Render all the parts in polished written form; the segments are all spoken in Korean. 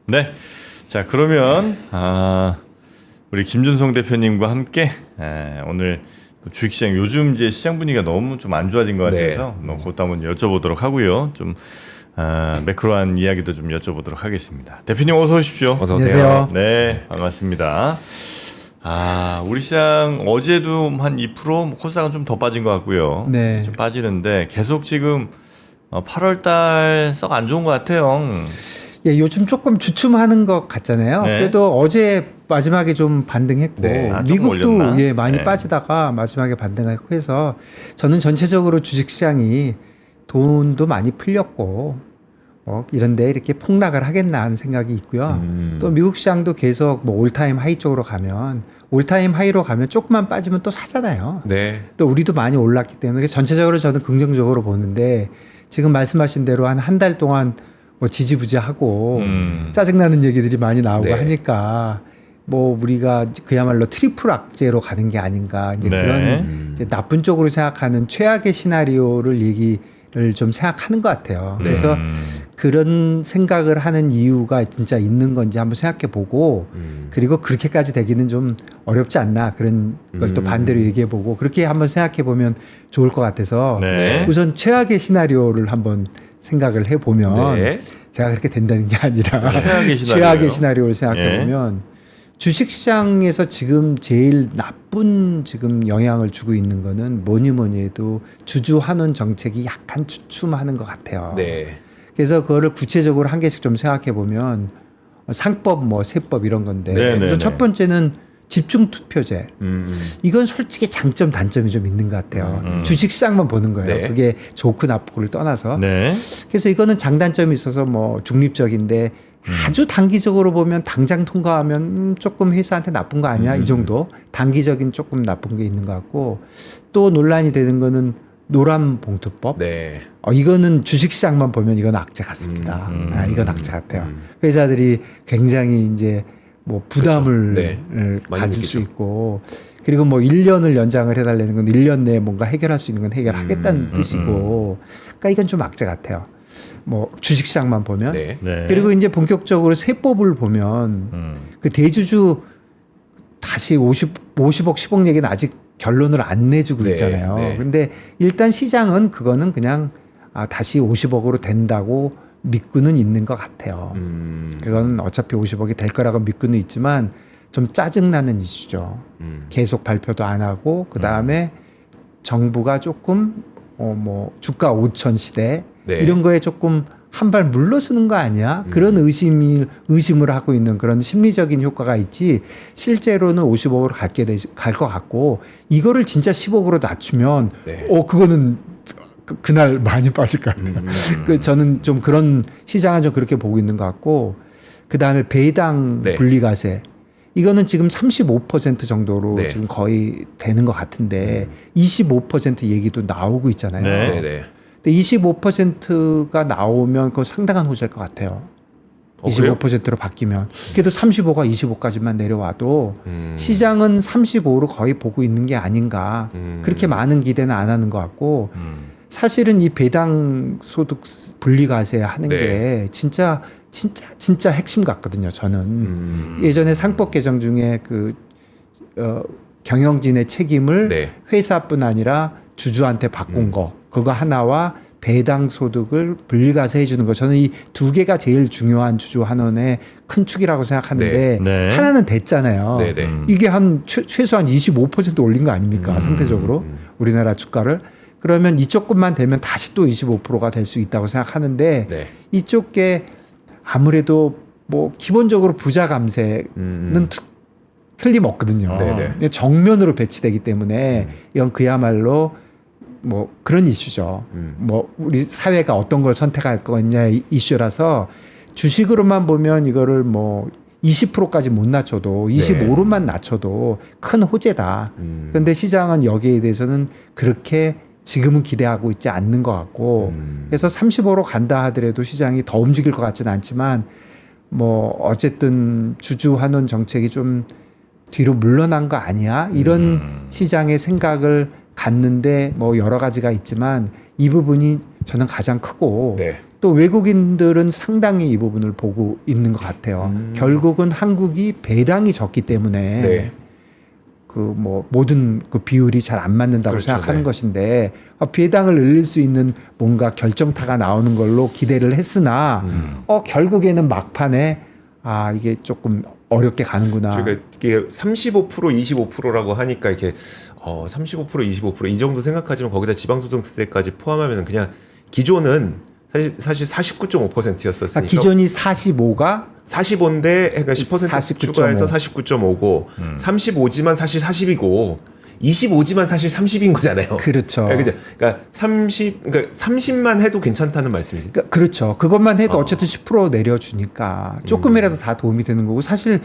네. 자, 그러면 우리 김준성 대표님과 함께 오늘 주식시장 요즘 이제 시장 분위기가 너무 좀 안 좋아진 것 같아서 그것도 한번 여쭤보도록 하고요. 좀 매크로한 이야기도 좀 여쭤보도록 하겠습니다. 대표님 어서 오십시오. 어서 오세요. 네, 반갑습니다. 우리 시장 어제도 한 2% 코스닥은 좀 더 빠진 것 같고요. 네. 좀 빠지는데 계속 지금 8월 달 썩 안 좋은 것 같아요. 예, 요즘 조금 주춤하는 것 같잖아요. 네. 그래도 어제 마지막에 좀 반등했고 네. 조금 미국도 올렸나? 예, 많이 네. 빠지다가 마지막에 반등했고 해서 저는 전체적으로 주식시장이 돈도 많이 풀렸고 이런데 이렇게 폭락을 하겠나 하는 생각이 있고요. 또 미국 시장도 계속 뭐 올타임 하이 쪽으로 가면 올타임 하이로 가면 조금만 빠지면 또 사잖아요. 네. 또 우리도 많이 올랐기 때문에 전체적으로 저는 긍정적으로 보는데 지금 말씀하신 대로 한 달 동안 뭐 지지부지하고 짜증나는 얘기들이 많이 나오고 네. 하니까 뭐 우리가 그야말로 트리플 악재로 가는 게 아닌가 이제 네. 그런 이제 나쁜 쪽으로 생각하는 최악의 시나리오를 얘기를 좀 생각하는 것 같아요. 그래서 그런 생각을 하는 이유가 진짜 있는 건지 한번 생각해 보고 그리고 그렇게까지 되기는 좀 어렵지 않나 그런 걸 또 반대로 얘기해 보고 그렇게 한번 생각해 보면 좋을 것 같아서 네. 우선 최악의 시나리오를 한번 생각을 해 보면 네. 제가 그렇게 된다는 게 아니라 최악의 시나리오요? 최악의 시나리오를 생각해 보면 주식시장에서 지금 제일 나쁜 지금 영향을 주고 있는 거는 뭐니 해도 주주 환원 정책이 약간 주춤하는 것 같아요. 네. 그래서 그거를 구체적으로 한 개씩 좀 생각해 보면 상법, 뭐 세법 이런 건데 네, 그래서 네, 첫 네. 번째는 집중 투표제. 이건 솔직히 장점 단점이 좀 있는 것 같아요. 주식시장만 보는 거예요. 네. 그게 좋고 나쁘고를 떠나서. 네. 그래서 이거는 장단점이 있어서 뭐 중립적인데 아주 단기적으로 보면 당장 통과하면 조금 회사한테 나쁜 거 아니야? 이 정도 단기적인 조금 나쁜 게 있는 것 같고 또 논란이 되는 거는 노란봉투법. 네. 이거는 주식시장만 보면 이건 악재 같습니다. 이건 악재 같아요. 회사들이 굉장히 이제 뭐 부담을 네. 많이 가질 느끼죠. 수 있고 그리고 뭐 1년을 연장을 해달라는 건 1년 내에 뭔가 해결할 수 있는 건 해결하겠다는 뜻이고 그러니까 이건 좀 악재 같아요. 뭐 주식시장만 보면 네. 네. 그리고 이제 본격적으로 세법을 보면 그 대주주 다시 50억 10억 얘기는 아직 결론을 안 내주고 네, 있잖아요. 네. 근데 일단 시장은 그거는 그냥 다시 50억으로 된다고 믿고는 있는 것 같아요. 그건 어차피 50억이 될 거라고 믿고는 있지만 좀 짜증나는 이슈죠. 계속 발표도 안 하고 그 다음에 정부가 조금 뭐 주가 5천 시대 네. 이런 거에 조금 한 발 물러서는 거 아니야? 그런 의심을 하고 있는 그런 심리적인 효과가 있지 실제로는 50억으로 갈 것 같고 이거를 진짜 10억으로 낮추면 네. 그거는 그날 많이 빠질 것 같아요. 저는 좀 그런 시장은 좀 그렇게 보고 있는 것 같고 그 다음에 배당 네. 분리과세 이거는 지금 35% 정도로 네. 지금 거의 되는 것 같은데 25% 얘기도 나오고 있잖아요. 네. 네. 근데 25%가 나오면 그거 상당한 호재일 것 같아요. 25%로 바뀌면. 그래도 35가 25까지만 내려와도 시장은 35로 거의 보고 있는 게 아닌가. 그렇게 많은 기대는 안 하는 것 같고 사실은 이 배당 소득 분리과세 하는 네. 게 진짜 핵심 같거든요. 저는 예전에 상법 개정 중에 그 경영진의 책임을 네. 회사뿐 아니라 주주한테 바꾼 거 그거 하나와 배당 소득을 분리과세 해주는 거 저는 이 두 개가 제일 중요한 주주 환원의 큰 축이라고 생각하는데 네. 네. 하나는 됐잖아요. 네, 네. 이게 한 최소한 25% 올린 거 아닙니까? 상대적으로 우리나라 주가를 그러면 이쪽 것만 되면 다시 또 25%가 될 수 있다고 생각하는데 네. 이쪽 게 아무래도 뭐 기본적으로 부자 감세는 틀림없거든요. 네네. 정면으로 배치되기 때문에 이건 그야말로 뭐 그런 이슈죠. 뭐 우리 사회가 어떤 걸 선택할 거냐 이슈라서 주식으로만 보면 이거를 뭐 20%까지 못 낮춰도 25로만 낮춰도 큰 호재다. 그런데 시장은 여기에 대해서는 그렇게 지금은 기대하고 있지 않는 것 같고 그래서 35로 간다 하더라도 시장이 더 움직일 것 같지는 않지만 뭐 어쨌든 주주 환원 정책이 좀 뒤로 물러난 거 아니야? 이런 시장의 생각을 갖는데 뭐 여러 가지가 있지만 이 부분이 저는 가장 크고 네. 또 외국인들은 상당히 이 부분을 보고 있는 것 같아요. 결국은 한국이 배당이 적기 때문에 네. 그 뭐 모든 그 비율이 잘 안 맞는다고 그렇죠. 생각하는 네. 것인데 배당을 늘릴 수 있는 뭔가 결정타가 나오는 걸로 기대를 했으나 결국에는 막판에 이게 조금 어렵게 가는구나. 저희가 이게 35% 25%라고 하니까 이렇게 35% 25%이 정도 생각하지만 거기다 지방소득세까지 포함하면 그냥 기존은 사실 49.5%였었으니까 기존이 45가 45인데 그러니까 10% 49.5. 추가해서 49.5고 35지만 사실 40이고 25지만 사실 30인 거잖아요. 그렇죠. 네, 그죠? 그러니까 30만 해도 괜찮다는 말씀이세요? 그렇죠. 그것만 해도 어쨌든 10% 내려주니까 조금이라도 다 도움이 되는 거고 사실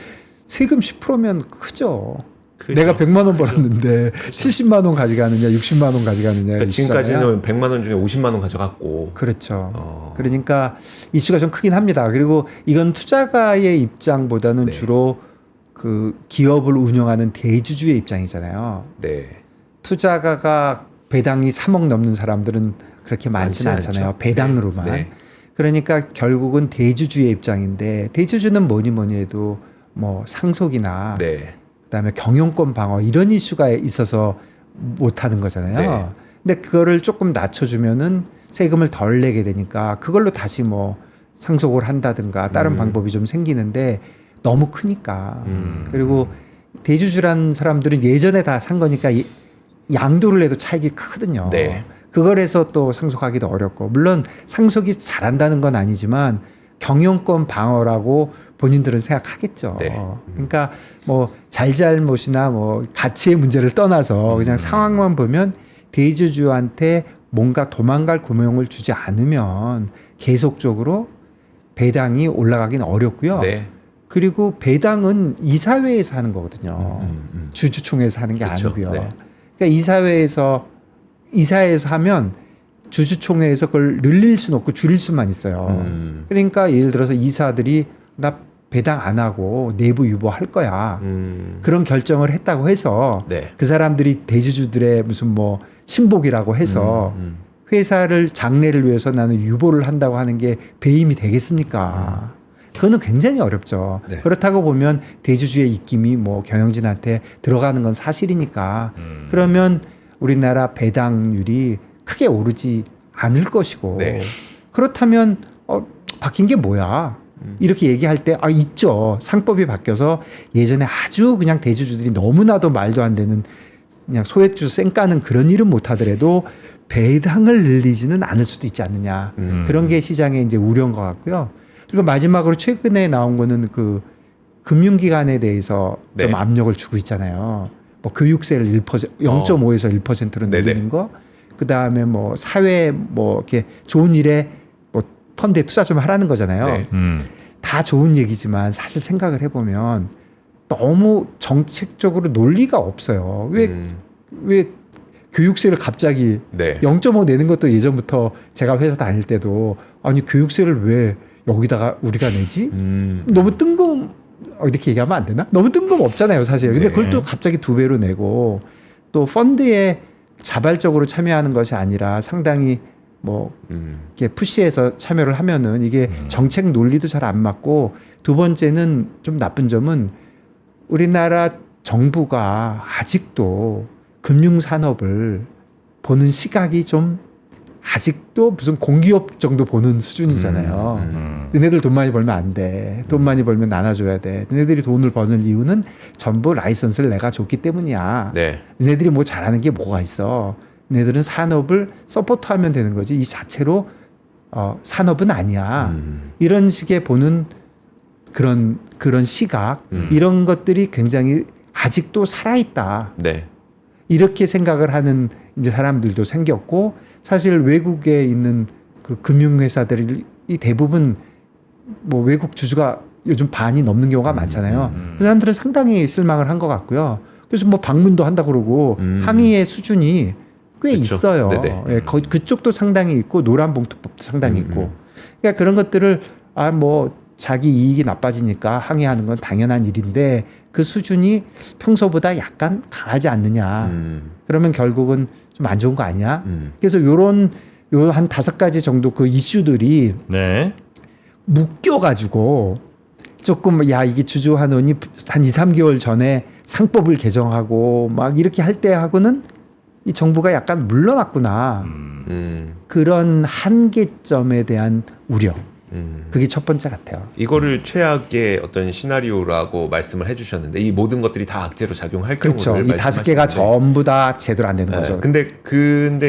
세금 10%면 크죠. 그렇죠. 내가 100만 원 벌었는데 70만 원 가져가느냐 60만 원 가져가느냐 그러니까 이슈잖아요. 지금까지는 100만 원 중에 50만 원 가져갔고. 그렇죠. 그러니까 이슈가 좀 크긴 합니다. 그리고 이건 투자가의 입장보다는 네. 주로 그 기업을 운영하는 대주주의 입장이잖아요. 네. 투자가가 배당이 3억 넘는 사람들은 그렇게 많지는 많지 않잖아요. 않죠. 배당으로만. 네. 그러니까 결국은 대주주의 입장인데 대주주는 뭐니 해도 뭐 상속이나 네. 그다음에 경영권 방어 이런 이슈가 있어서 못 하는 거잖아요. 네. 근데 그거를 조금 낮춰주면은 세금을 덜 내게 되니까 그걸로 다시 뭐 상속을 한다든가 다른 방법이 좀 생기는데 너무 크니까. 그리고 대주주란 사람들은 예전에 다 산 거니까 양도를 해도 차익이 크거든요. 네. 그걸 해서 또 상속하기도 어렵고 물론 상속이 잘한다는 건 아니지만 경영권 방어라고 본인들은 생각하겠죠. 네. 그러니까 뭐 잘잘못이나 뭐 가치의 문제를 떠나서 그냥 상황만 보면 대주주한테 뭔가 도망갈 구멍을 주지 않으면 계속적으로 배당이 올라가긴 어렵고요. 네. 그리고 배당은 이사회에서 하는 거거든요. 주주총회에서 하는 게 그렇죠. 아니고요. 네. 그러니까 이사회에서 하면 주주총회에서 그걸 늘릴 수는 없고 줄일 수만 있어요. 그러니까 예를 들어서 이사들이 나 배당 안 하고 내부 유보할 거야. 그런 결정을 했다고 해서 네. 그 사람들이 대주주들의 무슨 뭐 신복이라고 해서 회사를 장래를 위해서 나는 유보를 한다고 하는 게 배임이 되겠습니까? 그거는 굉장히 어렵죠. 네. 그렇다고 보면 대주주의 입김이 뭐 경영진한테 들어가는 건 사실이니까 그러면 우리나라 배당률이 크게 오르지 않을 것이고 네. 그렇다면 바뀐 게 뭐야? 이렇게 얘기할 때 있죠. 상법이 바뀌어서 예전에 아주 그냥 대주주들이 너무나도 말도 안 되는 그냥 소액주 쌩까는 그런 일은 못 하더라도 배당을 늘리지는 않을 수도 있지 않느냐. 그런 게 시장의 이제 우려인 것 같고요. 그리고 마지막으로 최근에 나온 거는 그 금융기관에 대해서 네. 좀 압력을 주고 있잖아요. 뭐 교육세를 0.5에서 1%로 내리는 네네. 거. 그 다음에 뭐 사회 뭐 이렇게 좋은 일에 뭐 펀드에 투자 좀 하라는 거잖아요. 네. 다 좋은 얘기지만 사실 생각을 해보면 너무 정책적으로 논리가 없어요. 왜 교육세를 갑자기 네. 0.5 내는 것도 예전부터 제가 회사 다닐 때도 아니 교육세를 왜 여기다가 우리가 내지? 너무 이렇게 얘기하면 안 되나? 너무 뜬금없잖아요, 사실. 근데 네. 그걸 또 갑자기 2배로 내고 또 펀드에 자발적으로 참여하는 것이 아니라 상당히 뭐 이렇게 푸시해서 참여를 하면은 이게 정책 논리도 잘 안 맞고 두 번째는 좀 나쁜 점은 우리나라 정부가 아직도 금융산업을 보는 시각이 좀 아직도 무슨 공기업 정도 보는 수준이잖아요. 너네들 돈 많이 벌면 안 돼. 돈 많이 벌면 나눠줘야 돼. 너네들이 돈을 버는 이유는 전부 라이선스를 내가 줬기 때문이야. 네. 너네들이 뭐 잘하는 게 뭐가 있어. 너네들은 산업을 서포트하면 되는 거지. 이 자체로 산업은 아니야. 이런 식의 보는 그런 시각 이런 것들이 굉장히 아직도 살아있다. 네. 이렇게 생각을 하는 이제 사람들도 생겼고 사실 외국에 있는 그 금융회사들이 대부분 뭐 외국 주주가 요즘 반이 넘는 경우가 많잖아요. 그 사람들은 상당히 실망을 한 것 같고요. 그래서 뭐 방문도 한다 그러고 항의의 수준이 꽤 그쵸. 있어요. 네네. 예, 그쪽도 상당히 있고 노란봉투법도 상당히 있고. 그러니까 그런 것들을 뭐 자기 이익이 나빠지니까 항의하는 건 당연한 일인데 그 수준이 평소보다 약간 강하지 않느냐. 그러면 결국은 좀 안 좋은 거 아니야? 그래서 요런 요 한 5가지 정도 그 이슈들이 네. 묶여가지고 조금 야 이게 주주환원이 한 2, 3개월 전에 상법을 개정하고 막 이렇게 할 때하고는 이 정부가 약간 물러났구나. 그런 한계점에 대한 우려. 그게 첫 번째 같아요. 이거를 최악의 어떤 시나리오라고 말씀을 해주셨는데 이 모든 것들이 다 악재로 작용할 그렇죠. 경우를 이 5개가 전부 다 제대로 안 되는 거죠. 근데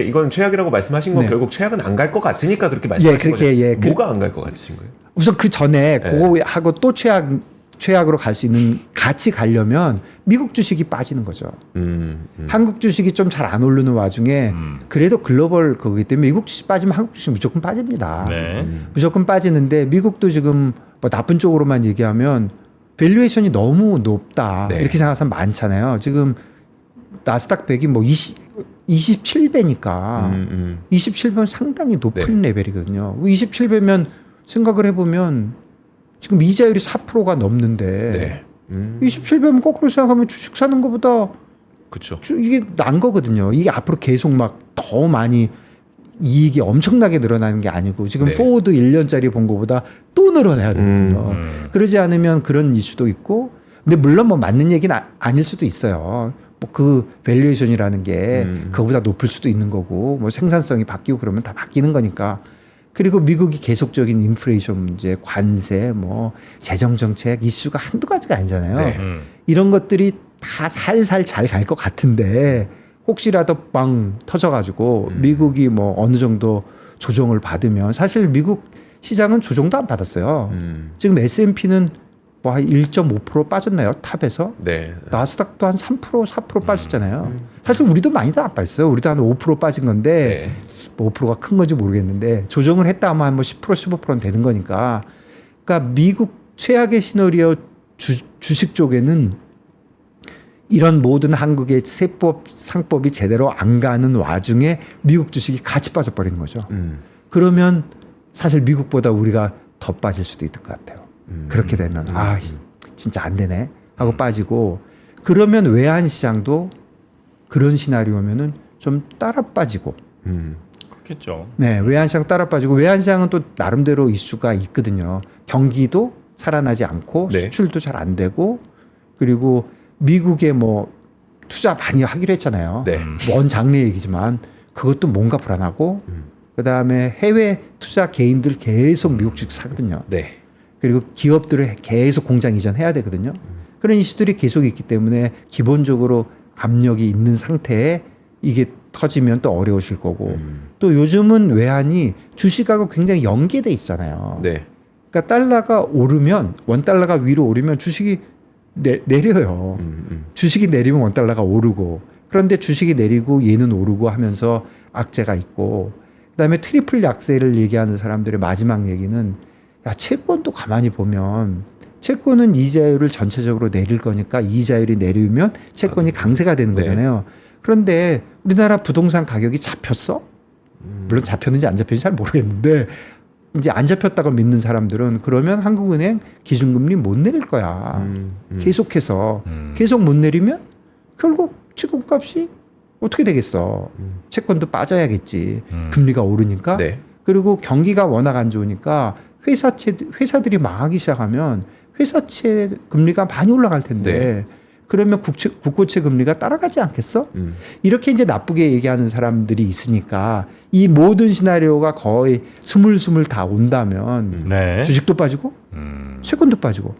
이건 최악이라고 말씀하신 건 네. 결국 최악은 안 갈 것 같으니까 그렇게 말씀하신 그렇게, 거죠. 예, 뭐가 안 갈 것 같으신 거예요? 우선 그 전에 그거하고 또 최악으로 갈 수 있는 같이 가려면 미국 주식이 빠지는 거죠. 한국 주식이 좀 잘 안 오르는 와중에 그래도 글로벌 그거기 때문에 미국 주식 빠지면 한국 주식 무조건 빠집니다. 네. 무조건 빠지는데 미국도 지금 뭐 나쁜 쪽으로만 얘기하면 밸류에이션이 너무 높다. 네. 이렇게 생각하는 사람 많잖아요. 지금 나스닥 100이 뭐 27배니까 27배는 상당히 높은 레벨이거든요. 27배면 생각을 해보면 지금 이자율이 4%가 넘는데 27배면 거꾸로 생각하면 주식 사는 것보다 그렇죠. 이게 난 거거든요. 이게 앞으로 계속 막 더 많이 이익이 엄청나게 늘어나는 게 아니고 지금 포워드 1년짜리 본 거보다 또 늘어나야 되거든요. 그러지 않으면 그런 이슈도 있고 근데 물론 뭐 맞는 얘기는 아닐 수도 있어요. 뭐 그 밸류에이션이라는 게 그거보다 높을 수도 있는 거고 뭐 생산성이 바뀌고 그러면 다 바뀌는 거니까 그리고 미국이 계속적인 인플레이션 문제, 관세, 뭐 재정 정책 이슈가 한두 가지가 아니잖아요. 네. 이런 것들이 다 살살 잘 갈 것 같은데 혹시라도 빵 터져가지고 미국이 뭐 어느 정도 조정을 받으면 사실 미국 시장은 조정도 안 받았어요. 지금 S&P는 뭐 한 1.5% 빠졌나요? 탑에서? 네. 나스닥도 한 3%, 4% 빠졌잖아요. 사실 우리도 많이 다 안 빠졌어요. 우리도 한 5% 빠진 건데 뭐 5%가 큰 건지 모르겠는데 조정을 했다 하면 한 뭐 10%, 15%는 되는 거니까. 그러니까 미국 최악의 시나리오 주식 쪽에는 이런 모든 한국의 세법, 상법이 제대로 안 가는 와중에 미국 주식이 같이 빠져버리는 거죠. 그러면 사실 미국보다 우리가 더 빠질 수도 있을 것 같아요. 그렇게 되면 진짜 안 되네 하고 빠지고 그러면 외환 시장도 그런 시나리오면은 좀 따라 빠지고 그렇겠죠. 네, 외환 시장 따라 빠지고 외환 시장은 또 나름대로 이슈가 있거든요. 경기도 살아나지 않고 수출도 잘 안 되고 그리고 미국에 뭐 투자 많이 하기로 했잖아요. 먼 장래 얘기지만 그것도 뭔가 불안하고 그다음에 해외 투자 개인들 계속 미국 주식 사거든요. 그리고 기업들을 계속 공장 이전해야 되거든요. 그런 이슈들이 계속 있기 때문에 기본적으로 압력이 있는 상태에 이게 터지면 또 어려우실 거고 또 요즘은 외환이 주식하고 굉장히 연계돼 있잖아요. 그러니까 달러가 오르면 원달러가 위로 오르면 주식이 내려요. 주식이 내리면 원달러가 오르고 그런데 주식이 내리고 얘는 오르고 하면서 악재가 있고 그다음에 트리플 약세를 얘기하는 사람들의 마지막 얘기는 야 채권도 가만히 보면 채권은 이자율을 전체적으로 내릴 거니까 이자율이 내리면 채권이 강세가 되는 거잖아요. 그런데 우리나라 부동산 가격이 잡혔어? 물론 잡혔는지 안 잡혔는지 잘 모르겠는데 이제 안 잡혔다고 믿는 사람들은 그러면 한국은행 기준금리 못 내릴 거야. 계속해서 계속 못 내리면 결국 채권값이 어떻게 되겠어? 채권도 빠져야겠지. 금리가 오르니까. 그리고 경기가 워낙 안 좋으니까 회사들이 망하기 시작하면 회사채 금리가 많이 올라갈 텐데 그러면 국고채 금리가 따라가지 않겠어? 이렇게 이제 나쁘게 얘기하는 사람들이 있으니까 이 모든 시나리오가 거의 스물스물 다 온다면 주식도 빠지고 채권도 빠지고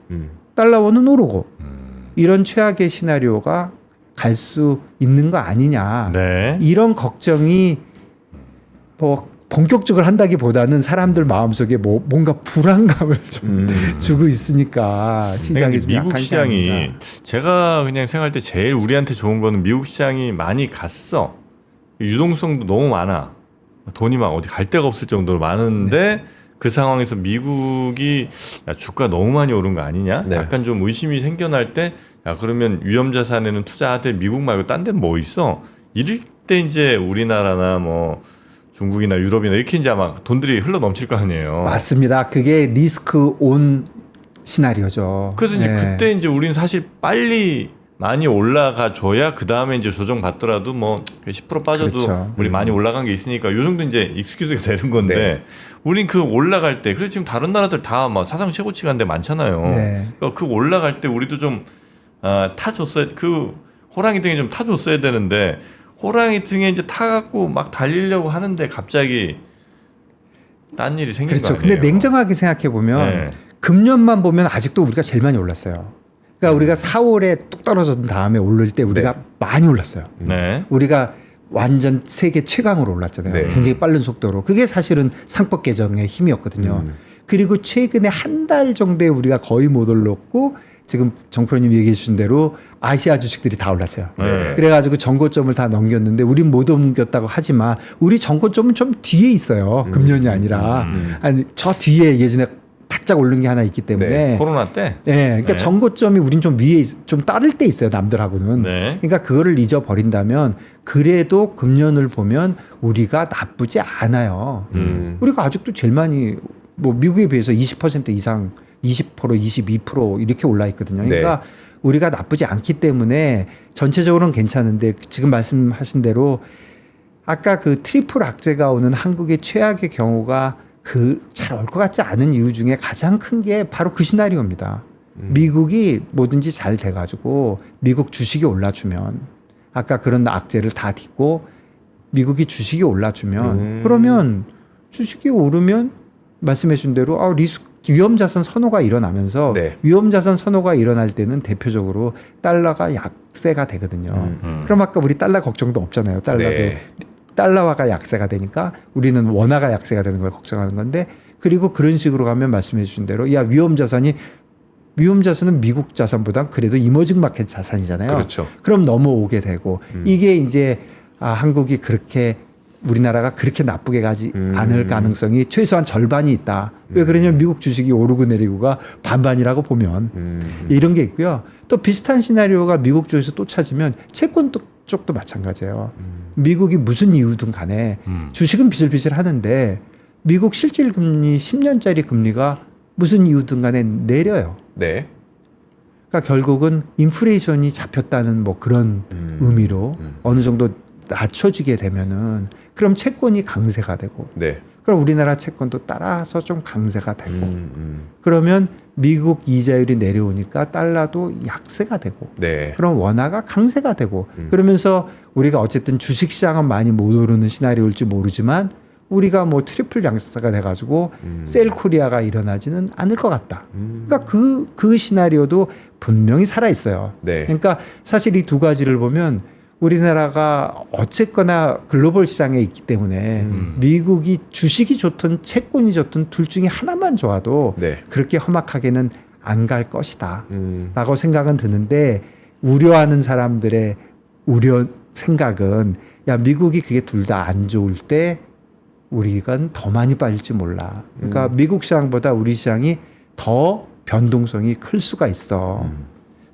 달러원은 오르고 이런 최악의 시나리오가 갈 수 있는 거 아니냐. 이런 걱정이 뭐 본격적으로 한다기보다는 사람들 마음속에 뭐 뭔가 불안감을 좀 주고 있으니까 시장이 좀 미국 약한 게 시장이 아닌가. 제가 그냥 생각할 때 제일 우리한테 좋은 거는 미국 시장이 많이 갔어. 유동성도 너무 많아. 돈이 막 어디 갈 데가 없을 정도로 많은데 그 상황에서 미국이 야, 주가 너무 많이 오른 거 아니냐? 약간 좀 의심이 생겨날 때 야, 그러면 위험자산에는 투자하되 미국 말고 딴 데는 뭐 있어? 이럴 때 이제 우리나라나 뭐 중국이나 유럽이나 이렇게 이제 아마 돈들이 흘러 넘칠 거 아니에요. 맞습니다. 그게 리스크 온 시나리오죠. 그래서 이제 그때 이제 우리는 사실 빨리 많이 올라가 줘야 그 다음에 이제 조정 받더라도 뭐 10% 빠져도 그렇죠. 우리 많이 올라간 게 있으니까 요 정도 이제 익스큐즈가 되는 건데 네. 우린 그 올라갈 때 그래 지금 다른 나라들 다 막 사상 최고치 간 데 많잖아요. 네. 그러니까 그 올라갈 때 우리도 좀 타줬어야 그 호랑이 등에 좀 타줬어야 되는데 호랑이 등에 이제 타갖고 막 달리려고 하는데 갑자기 딴 일이 생긴 그렇죠. 거 아니에요? 근데 냉정하게 생각해 보면 네. 금년만 보면 아직도 우리가 제일 많이 올랐어요. 그러니까 우리가 4월에 뚝 떨어진 다음에 오를 때 우리가 많이 올랐어요. 네. 우리가 완전 세계 최강으로 올랐잖아요. 네. 굉장히 빠른 속도로. 그게 사실은 상법 개정의 힘이었거든요. 그리고 최근에 한 달 정도에 우리가 거의 못 올랐고 지금 정프로님 얘기해 주신 대로 아시아 주식들이 다 올랐어요. 네. 그래가지고 정고점을 다 넘겼는데 우린 못 옮겼다고 하지만 우리 정고점은 좀 뒤에 있어요. 금년이 아니라. 아니 저 뒤에 예전에 바짝 오른 게 하나 있기 때문에. 네. 코로나 때. 네, 그러니까 네. 정고점이 우린 좀 위에 좀 따를 때 있어요 남들하고는. 네. 그러니까 그거를 잊어버린다면 그래도 금년을 보면 우리가 나쁘지 않아요. 우리가 아직도 제일 많이 뭐 미국에 비해서 20% 이상 20% 22% 이렇게 올라 있거든요. 그러니까 우리가 나쁘지 않기 때문에 전체적으로는 괜찮은데 지금 말씀하신 대로 아까 그 트리플 악재가 오는 한국의 최악의 경우가 그 잘 올 것 같지 않은 이유 중에 가장 큰 게 바로 그 시나리오입니다. 미국이 뭐든지 잘 돼가지고 미국 주식이 올라주면 아까 그런 악재를 다 딛고 미국이 주식이 올라주면 그러면 주식이 오르면 말씀해 준 대로 위험자산 선호가 일어나면서 네. 위험자산 선호가 일어날 때는 대표적으로 달러가 약세가 되거든요. 그럼 아까 우리 달러 걱정도 없잖아요. 달러도 네. 달러화가 약세가 되니까 우리는 원화가 약세가 되는 걸 걱정하는 건데 그리고 그런 식으로 가면 말씀해 주신 대로 위험자산은 미국 자산보다 그래도 이머징 마켓 자산이잖아요. 그렇죠. 그럼 넘어오게 되고 이게 이제 한국이 그렇게 우리나라가 그렇게 나쁘게 가지 않을 가능성이 최소한 절반이 있다. 왜 그러냐면 미국 주식이 오르고 내리고가 반반이라고 보면 이런 게 있고요. 또 비슷한 시나리오가 미국 쪽에서 또 찾으면 채권 쪽도 마찬가지예요. 미국이 무슨 이유든 간에 주식은 비슬비슬 하는데 미국 실질 금리 10년짜리 금리가 무슨 이유든 간에 내려요. 네. 그러니까 결국은 인플레이션이 잡혔다는 뭐 그런 의미로 어느 정도 낮춰지게 되면은 그럼 채권이 강세가 되고 네. 그럼 우리나라 채권도 따라서 좀 강세가 되고 그러면 미국 이자율이 내려오니까 달러도 약세가 되고 네. 그럼 원화가 강세가 되고 그러면서 우리가 어쨌든 주식시장은 많이 못 오르는 시나리오일지 모르지만 우리가 뭐 트리플 양세가 돼가지고 셀 코리아가 일어나지는 않을 것 같다. 그러니까 그 시나리오도 분명히 살아 있어요. 네. 그러니까 사실 이 두 가지를 보면 우리나라가 어쨌거나 글로벌 시장에 있기 때문에 미국이 주식이 좋든 채권이 좋든 둘 중에 하나만 좋아도 네. 그렇게 험악하게는 안 갈 것이다 라고 생각은 드는데 우려하는 사람들의 우려 생각은 야 미국이 그게 둘 다 안 좋을 때 우리가 더 많이 빠질지 몰라. 그러니까 미국 시장보다 우리 시장이 더 변동성이 클 수가 있어.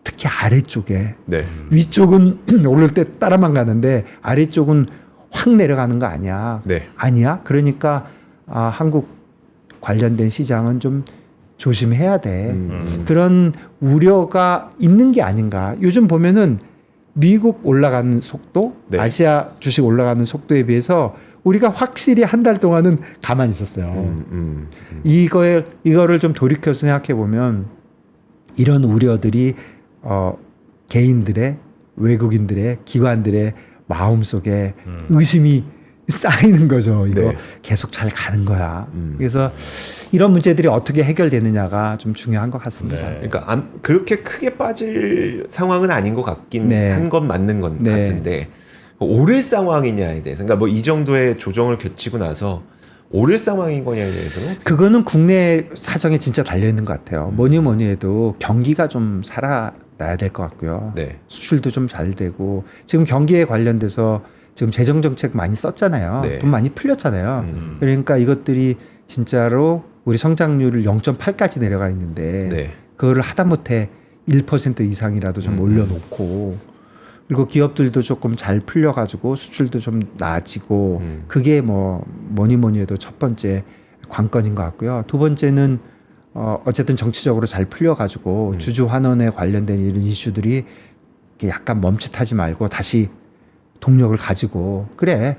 특히 아래쪽에. 네. 위쪽은 오를 때 따라만 가는데 아래쪽은 확 내려가는 거 아니야. 네. 아니야. 그러니까 한국 관련된 시장은 좀 조심해야 돼. 그런 우려가 있는 게 아닌가. 요즘 보면은 미국 올라가는 속도, 네. 아시아 주식 올라가는 속도에 비해서 우리가 확실히 한 달 동안은 가만히 있었어요. 이거를 좀 돌이켜서 생각해 보면 이런 우려들이 개인들의 외국인들의 기관들의 마음속에 의심이 쌓이는 거죠. 이거 네. 계속 잘 가는 거야. 그래서 이런 문제들이 어떻게 해결되느냐가 좀 중요한 것 같습니다. 네. 그러니까 그렇게 크게 빠질 상황은 아닌 것 같긴 네. 한 건 맞는 건 네. 같은데 오를 상황이냐에 대해서 그러니까 뭐 이 정도의 조정을 거치고 나서 오를 상황인 거냐에 대해서는 어떻게 그거는 국내 사정에 진짜 달려 있는 것 같아요. 뭐니 해도 경기가 좀 살아나야 될 것 같고요. 네. 수출도 좀 잘 되고 지금 경기에 관련돼서 지금 재정 정책 많이 썼잖아요. 네. 돈 많이 풀렸잖아요. 그러니까 이것들이 진짜로 우리 성장률을 0.8까지 내려가 있는데 네. 그거를 하다못해 1% 이상이라도 좀 올려놓고 그리고 기업들도 조금 잘 풀려가지고 수출도 좀 나아지고 그게 뭐니 해도 첫 번째 관건인 것 같고요. 두 번째는 어쨌든 정치적으로 잘 풀려가지고 주주 환원에 관련된 이런 이슈들이 약간 멈칫하지 말고 다시 동력을 가지고 그래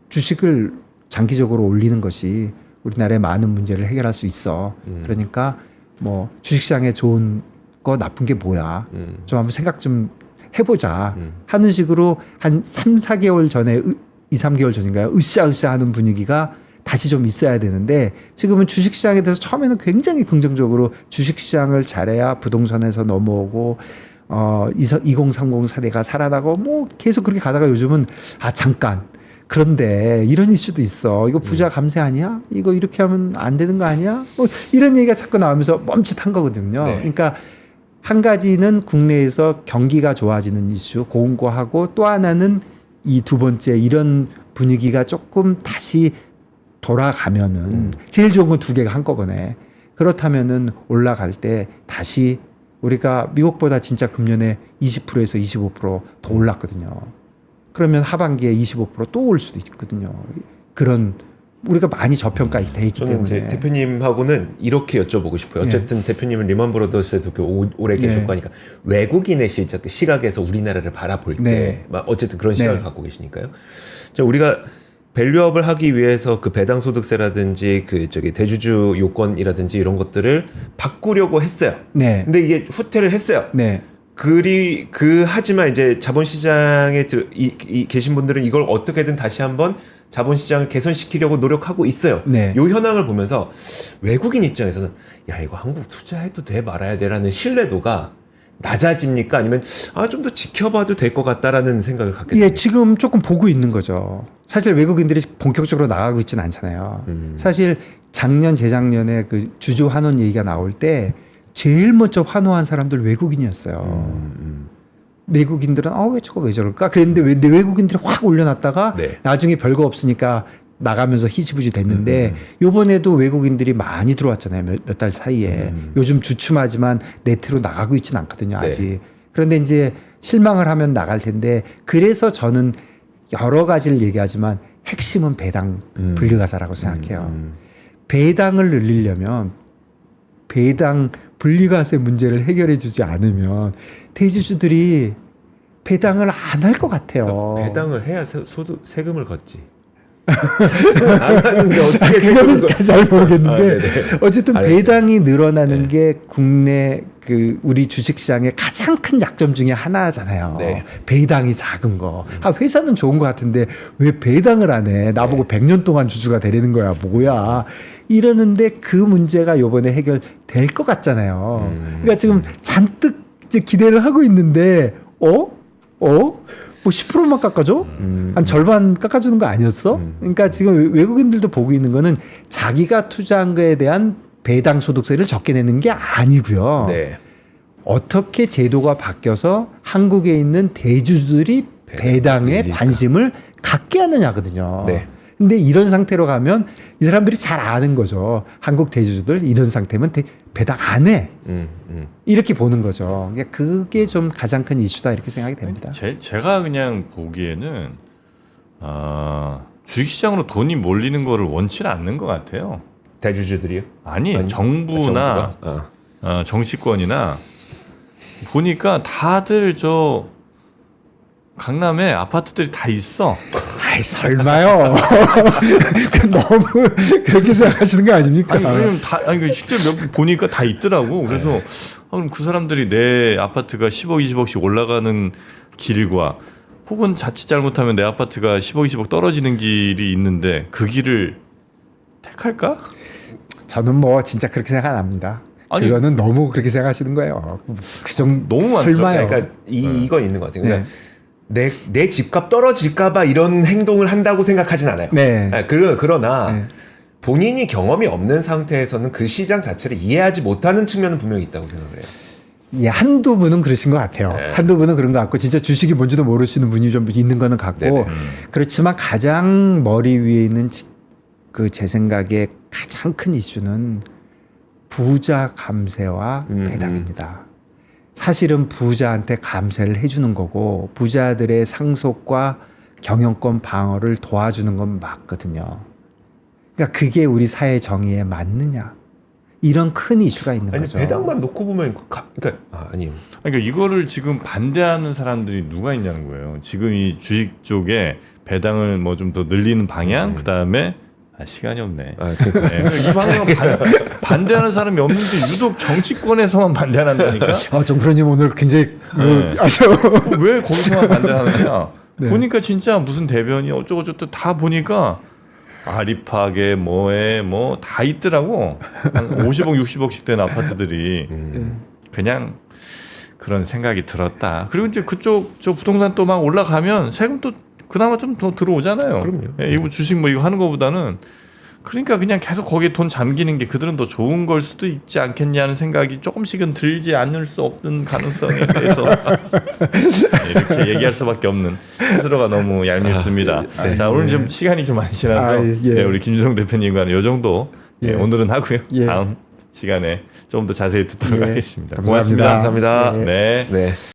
주식을 장기적으로 올리는 것이 우리나라의 많은 문제를 해결할 수 있어. 그러니까 뭐 주식시장에 좋은 거 나쁜 게 뭐야. 좀 한번 생각 좀 해보자 하는 식으로 한 3, 4개월 전에 2, 3개월 전인가요? 으쌰으쌰 하는 분위기가 다시 좀 있어야 되는데 지금은 주식시장에 대해서 처음에는 굉장히 긍정적으로 주식시장을 잘해야 부동산에서 넘어오고 2030 세대가 살아나고 뭐 계속 그렇게 가다가 요즘은 잠깐 그런데 이런 이슈도 있어. 이거 부자 감세 아니야? 이거 이렇게 하면 안 되는 거 아니야? 뭐 이런 얘기가 자꾸 나오면서 멈칫한 거거든요. 네. 그러니까 한 가지는 국내에서 경기가 좋아지는 이슈 고온고하고 또 하나는 이 두 번째 이런 분위기가 조금 다시 돌아가면은 제일 좋은 건 두 개가 한꺼번에 그렇다면은 올라갈 때 다시 우리가 미국보다 진짜 금년에 20%에서 25%더 올랐거든요. 그러면 하반기에 25%또 올 수도 있거든요. 그런 우리가 많이 저평가 돼 있기 저는 이제 때문에 대표님하고는 이렇게 여쭤보고 싶어요. 어쨌든 대표님은 리먼 브러더스에도 오래 네. 계셨고 하니까 외국인의 시각에서 우리나라를 바라볼 때 네. 어쨌든 그런 시각을 네. 갖고 계시니까요. 우리가 밸류업을 하기 위해서 그 배당 소득세라든지 그 대주주 요건이라든지 이런 것들을 바꾸려고 했어요. 네. 근데 이게 후퇴를 했어요. 네. 하지만 이제 자본시장에 계신 분들은 이걸 어떻게든 다시 한번 자본시장을 개선시키려고 노력하고 있어요. 네. 요 현황을 보면서 외국인 입장에서는 야 이거 한국 투자해도 돼 말아야 돼라는 신뢰도가 낮아집니까? 아니면 좀 더 지켜봐도 될 것 같다라는 생각을 갖게 됩니다. 예, 지금 조금 보고 있는 거죠. 사실 외국인들이 본격적으로 나가고 있지는 않잖아요. 사실 작년 재작년에 그 주주 환원 얘기가 나올 때 제일 먼저 환호한 사람들 외국인이었어요. 내국인들은 왜 저럴까? 그랬는데 외국인들이 확 올려놨다가 네. 나중에 별거 없으니까 나가면서 희지부지 됐는데 요번에도 외국인들이 많이 들어왔잖아요. 몇 달 사이에. 요즘 주춤하지만 네트로 나가고 있지는 않거든요. 아직. 네. 그런데 이제 실망을 하면 나갈 텐데 그래서 저는 여러 가지를 얘기하지만 핵심은 배당 분리가사라고 생각해요. 배당을 늘리려면 배당 분리과세 문제를 해결해 주지 않으면 대주주들이 배당을 안 할 것 같아요. 배당을 해야 세금을 걷지. 안 하는데 어떻게 그거는 세금을 잘 모르겠는데 네네. 어쨌든 알겠어요. 배당이 늘어나는 게 국내 그 우리 주식시장의 가장 큰 약점 중에 하나잖아요. 네. 배당이 작은 거. 회사는 좋은 것 같은데 왜 배당을 안 해? 나보고 100년 동안 주주가 되려는 거야. 뭐야? 이러는데 그 문제가 요번에 해결될 것 같잖아요. 그러니까 지금 잔뜩 이제 기대를 하고 있는데 뭐 10%만 깎아줘? 한 절반 깎아주는 거 아니었어? 그러니까 지금 외국인들도 보고 있는 거는 자기가 투자한 거에 대한 배당 소득세를 적게 내는 게 아니고요. 네. 어떻게 제도가 바뀌어서 한국에 있는 대주주들이 배당에 관심을 갖게 하느냐거든요. 네. 근데 이런 상태로 가면 이 사람들이 잘 아는 거죠. 한국 대주주들 이런 상태면 배당 안 해. 이렇게 보는 거죠. 그러니까 그게 좀 가장 큰 이슈다 이렇게 생각이 됩니다. 제가 그냥 보기에는 주식시장으로 돈이 몰리는 거를 원치는 않는 것 같아요. 대주주들이요? 아니 정부나 정부가? 정치권이나 보니까 다들 저 강남에 아파트들이 다 있어. 아이 설마요. 너무 그렇게 생각하시는 거 아닙니까? 왜냐면 실제 몇 보니까 다 있더라고. 그래서 그럼 그 사람들이 내 아파트가 10억, 20억씩 올라가는 길과 혹은 자칫 잘못하면 내 아파트가 10억, 20억 떨어지는 길이 있는데 그 길을 택할까? 저는 뭐 진짜 그렇게 생각 안 합니다. 아니, 그거는 너무 그렇게 생각하시는 거예요. 그 정도 너무 설마요. 그러니까 이건 있는 것 같아요. 그러니까 내 집값 떨어질까봐 이런 행동을 한다고 생각하진 않아요. 네. 그러나 네. 본인이 경험이 없는 상태에서는 그 시장 자체를 이해하지 못하는 측면은 분명히 있다고 생각을 해요. 예, 한두 분은 그러신 것 같아요. 네. 한두 분은 그런 것 같고 진짜 주식이 뭔지도 모르시는 분이 좀 있는 거는 같고 네네. 그렇지만 가장 머리 위에 있는 그 제 생각에 가장 큰 이슈는 부자 감세와 배당입니다. 사실은 부자한테 감세를 해주는 거고 부자들의 상속과 경영권 방어를 도와주는 건 맞거든요. 그러니까 그게 우리 사회 정의에 맞느냐? 이런 큰 이슈가 있는 아니 거죠. 배당만 놓고 보면 그러니까 아니요. 그러니까 이거를 지금 반대하는 사람들이 누가 있냐는 거예요. 지금 이 주식 쪽에 배당을 뭐 좀 더 늘리는 방향, 그 다음에 시간이 없네. 그러니까. 네, 이 방향 반대하는 사람이 없는데 유독 정치권에서만 반대한다니까. 정 프로님 오늘 굉장히 네. 아주 왜 거기서만 반대하느냐? 네. 보니까 진짜 무슨 대변이 어쩌고저쩌고 다 보니까 아리팍에 뭐에 뭐 다 있더라고. 한 50억, 60억씩 된 아파트들이 그냥 그런 생각이 들었다. 그리고 이제 그쪽 저 부동산 또 막 올라가면 세금 또 그나마 좀 더 들어오잖아요. 그럼요. 예, 이거 주식 뭐 이거 하는 거보다는 그러니까 그냥 계속 거기에 돈 잠기는 게 그들은 더 좋은 걸 수도 있지 않겠냐는 생각이 조금씩은 들지 않을 수 없는 가능성에 대해서 이렇게 얘기할 수밖에 없는 스스로가 너무 얄밉습니다. 네. 자, 오늘 좀 시간이 좀 많이 지나서 예. 네, 우리 김준성 대표님과는 이 정도 예. 오늘은 하고요. 예. 다음 시간에 좀 더 자세히 듣도록 예. 하겠습니다. 감사합니다. 고맙습니다. 감사합니다. 네. 네.